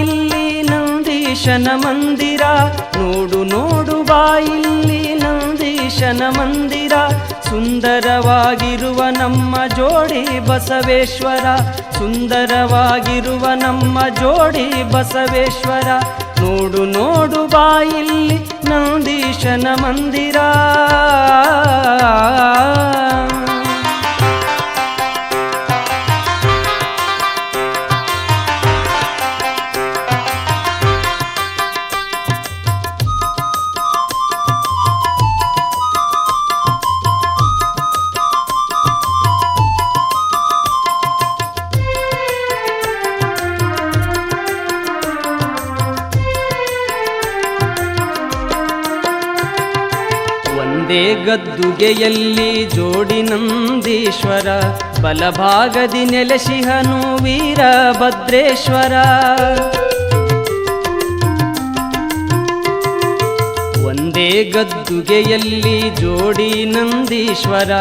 ಇಲ್ಲಿ ನಂದೀಶನ ಮಂದಿರ, ನೋಡು ನೋಡು ಬಾ ಇಲ್ಲಿ ನಂದೀಶನ ಮಂದಿರ. ಸುಂದರವಾಗಿರುವ ನಮ್ಮ ಜೋಡಿ ಬಸವೇಶ್ವರ, ಸುಂದರವಾಗಿರುವ ನಮ್ಮ ಜೋಡಿ ಬಸವೇಶ್ವರ. ನೋಡು ನೋಡು ಬಾ ಇಲ್ಲಿ ನಂದೀಶನ ಮಂದಿರ. ಒಂದೇ ಗದ್ದುಗೆಯಲ್ಲಿ ಜೋಡಿ ನಂದೀಶ್ವರ, ಬಲಭಾಗದಿ ನೆಲೆಸಿಹನು ವೀರಭದ್ರೇಶ್ವರ. ಒಂದೇ ಗದ್ದುಗೆಯಲ್ಲಿ ಜೋಡಿ ನಂದೀಶ್ವರ,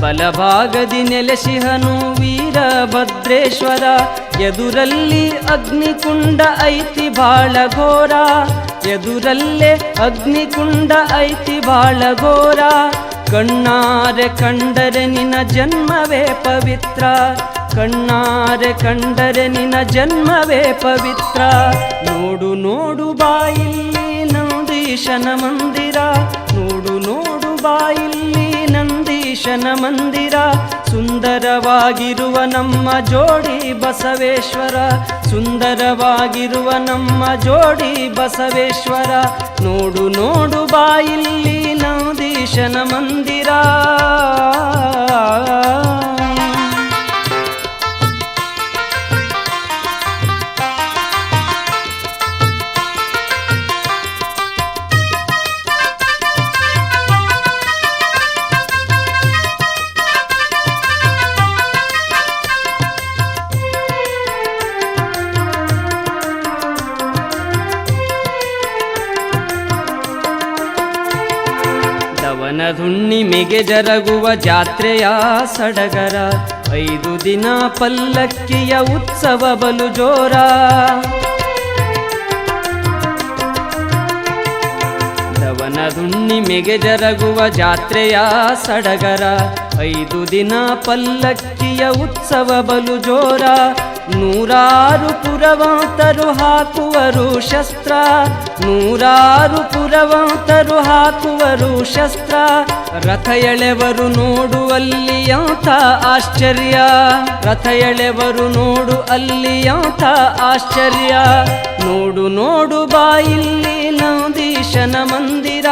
ಬಲಭಾಗದಿ ನೆಲೆಸಿಹನು ವೀರಭದ್ರೇಶ್ವರ. ಎದುರಲ್ಲಿ ಅಗ್ನಿಕುಂಡ ಐತಿ ಬಾಳ ಘೋರ, ಎದುರಲ್ಲೇ ಅಗ್ನಿಕುಂಡ ಐತಿ ಬಾಳ ಘೋರ. ಕಣ್ಣಾರೆ ಕಂಡರೆ ನಿನ್ನ ಜನ್ಮವೇ ಪವಿತ್ರ, ಕಣ್ಣಾರೆ ಕಂಡರೆ ನಿನ್ನ ಜನ್ಮವೇ ಪವಿತ್ರ. ನೋಡು ನೋಡು ಬಾ ಇಲ್ಲಿ ನಂದೀಶನ ಮಂದಿರ, ನೋಡು ನೋಡು ಬಾ ಇಲ್ಲಿ ನಂದೀಶನ ಮಂದಿರ. ಸುಂದರವಾಗಿರುವ ನಮ್ಮ ಜೋಡಿ ಬಸವೇಶ್ವರ, ಸುಂದರವಾಗಿರುವ ನಮ್ಮ ಜೋಡಿ ಬಸವೇಶ್ವರ. ನೋಡು ನೋಡು ಬಾ ಇಲ್ಲಿ ನಂದೀಶನ ಮಂದಿರ. ಹುಣ್ಣಿಮೆಗೆ ಜರಗುವ ಜಾತ್ರೆಯ ಸಡಗರ, 5 ದಿನ ಪಲ್ಲಕ್ಕಿಯ ಉತ್ಸವ ಬಲು ಜೋರ. ಹುಣ್ಣಿಮೆಗೆ ಜರಗುವ ಜಾತ್ರೆಯ ಸಡಗರ, 5 ದಿನ ಪಲ್ಲಕ್ಕಿಯ ಉತ್ಸವ ಬಲು ಜೋರ. 100 ಪುರವಂತರು ಹಾಕುವರು ಶಸ್ತ್ರ, 100 ಪುರವಂತರು ಹಾಕುವರು ಶಸ್ತ್ರ. ರಥ ಎಳೆವರು ನೋಡು ಅಲ್ಲಿ ಅಂಥ ಆಶ್ಚರ್ಯ, ರಥ ಎಳೆವರು ನೋಡು ಅಲ್ಲಿ ಅಂಥ ಆಶ್ಚರ್ಯ. ನೋಡು ನೋಡು ಬಾ ಇಲ್ಲಿ ನಂದೀಶನ ಮಂದಿರ,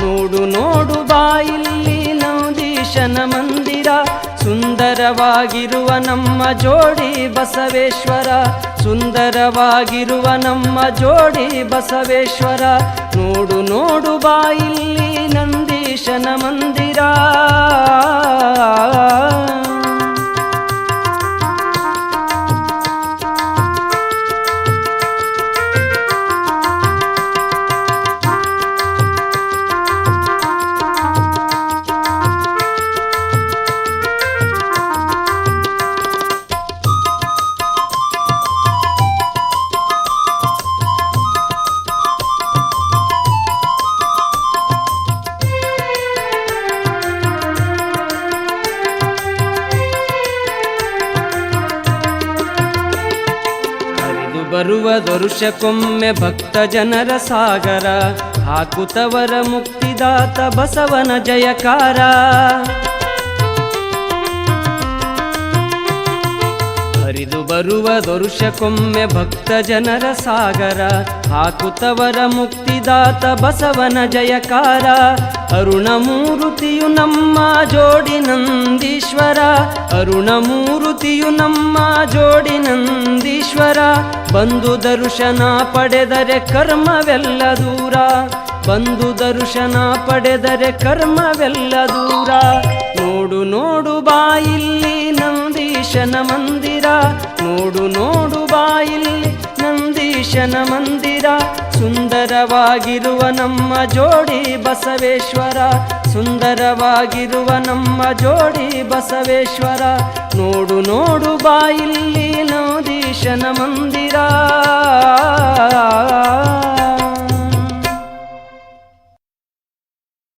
ನೋಡು ನೋಡು ಬಾ ಇಲ್ಲಿ ನಂದೀಶನ ಮಂದಿರ. ಸುಂದರವಾಗಿರುವ ನಮ್ಮ ಜೋಡಿ ಬಸವೇಶ್ವರ, ಸುಂದರವಾಗಿರುವ ನಮ್ಮ ಜೋಡಿ ಬಸವೇಶ್ವರ. ನೋಡು ನೋಡು ಬಾ ಇಲ್ಲಿ ನಂದೀಶನ ಮಂದಿರ. ಬರುವ ದೊರುಷಕ್ಕೊಮ್ಮೆ ಭಕ್ತ ಜನರ ಸಾಗರ, ಹಾಕುತ್ತವರ ಮುಕ್ತಿದಾತ ಬಸವನ ಜಯಕಾರ. ಹರಿದು ಬರುವ ದೊರುಷಕ್ಕೊಮ್ಮೆ ಭಕ್ತ ಜನರ ಸಾಗರ, ಹಾಕುತ್ತವರ ಮುಕ್ತಿದಾತ ಬಸವನ ಜಯಕಾರ. ಅರುಣಮೂರುತಿಯು ನಮ್ಮ ಜೋಡಿ ನಂದೀಶ್ವರ, ಅರುಣಮೂರುತಿಯು ನಮ್ಮ ಜೋಡಿ ನಂದೀಶ್ವರ. ಬಂದು ದರ್ಶನ ಪಡೆದರೆ ಕರ್ಮವೆಲ್ಲ ದೂರ, ಬಂದು ದರ್ಶನ ಪಡೆದರೆ ಕರ್ಮವೆಲ್ಲ ದೂರ. ನೋಡು ನೋಡು ಬಾ ಇಲ್ಲಿ ನಂದೀಶನ ಮಂದಿರ, ನೋಡು ನೋಡು ಬಾ ಇಲ್ಲಿ ನಂದೀಶನ ಮಂದಿರ. ಸುಂದರವಾಗಿರುವ ನಮ್ಮ ಜೋಡಿ ಬಸವೇಶ್ವರ, ಸುಂದರವಾಗಿರುವ ನಮ್ಮ ಜೋಡಿ ಬಸವೇಶ್ವರ. ನೋಡು ನೋಡು ಬಾಯಿಲ್ಲಿ ನವದೀಶನ ಮಂದಿರ.